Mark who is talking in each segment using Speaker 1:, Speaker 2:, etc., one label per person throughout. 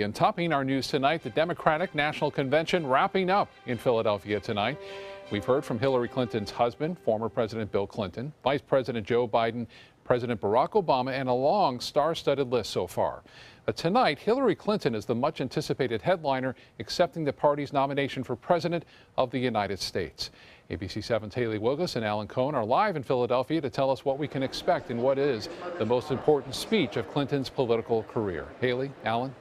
Speaker 1: And topping our news tonight, the Democratic National Convention wrapping up in Philadelphia tonight. We've heard from Hillary Clinton's husband, former President Bill Clinton, Vice President Joe Biden, President Barack Obama, and a long star-studded list so far. But tonight, Hillary Clinton is the much-anticipated headliner, accepting the party's nomination for President of the United States. ABC 7's Haley Wilgus and Alan Cohn are live in Philadelphia to tell us what we can expect in what is the most important speech of Clinton's political career. Haley, Alan?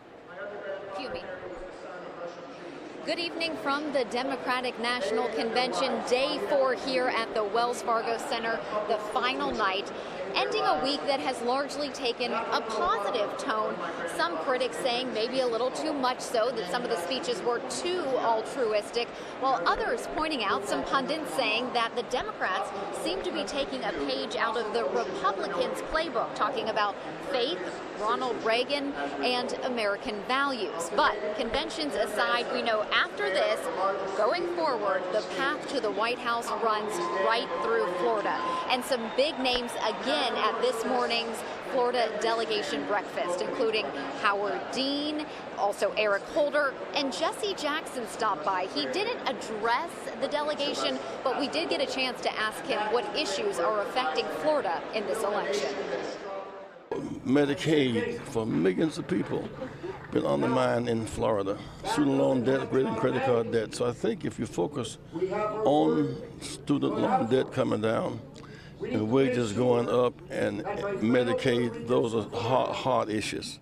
Speaker 2: Good evening from the Democratic National Convention, day 4 here at the Wells Fargo Center, the final night, ending a week that has largely taken a positive tone. Some critics saying maybe a little too much so, that some of the speeches were too altruistic, while others pointing out, some pundits saying that the Democrats seem to be taking a page out of the Republicans' playbook, talking about faith, Ronald Reagan, and American values. But conventions aside, we know after this, going forward, the path to the White House runs right through Florida. And some big names again at this morning's Florida delegation breakfast, including Howard Dean, also Eric Holder, and Jesse Jackson stopped by. He didn't address the delegation, but we did get a chance to ask him what issues are affecting Florida in this election.
Speaker 3: Medicaid for millions of people been undermined in Florida. Student loan debt, greater than credit card debt. So I think if you focus on student loan debt coming down and wages going up and Medicaid, those are hard issues.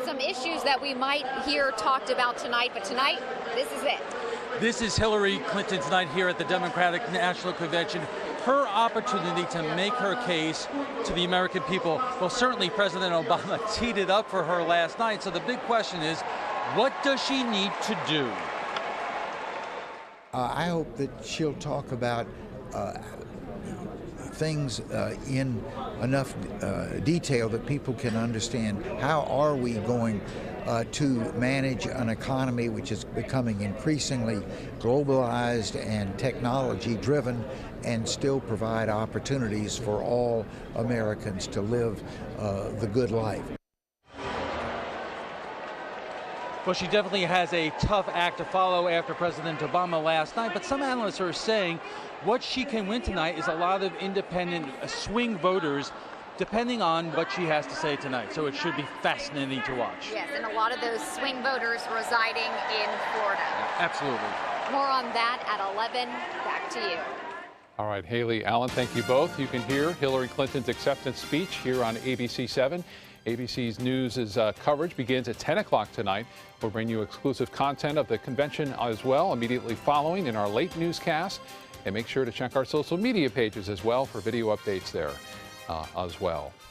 Speaker 2: Some issues that we might hear talked about tonight, but tonight, this is it.
Speaker 4: This is Hillary Clinton's night here at the Democratic National Convention. Her opportunity to make her case to the American people. Well, certainly President Obama teed it up for her last night. So the big question is, what does she need to do?
Speaker 5: I hope that she'll talk about things in enough detail that people can understand how are we going to manage an economy which is becoming increasingly globalized and technology driven, and still provide opportunities for all Americans to live the good life.
Speaker 4: Well, she definitely has a tough act to follow after President Obama last night, but some analysts are saying what she can win tonight is a lot of independent swing voters, depending on what she has to say tonight. So it should be fascinating to watch.
Speaker 2: Yes, and a lot of those swing voters residing in Florida.
Speaker 4: Absolutely.
Speaker 2: More on that at 11. Back to you.
Speaker 1: All right, Haley, Alan, thank you both. You can hear Hillary Clinton's acceptance speech here on ABC 7. ABC's News' coverage begins at 10 o'clock tonight. We'll bring you exclusive content of the convention as well immediately following in our late newscast. And make sure to check our social media pages as well for video updates there as well.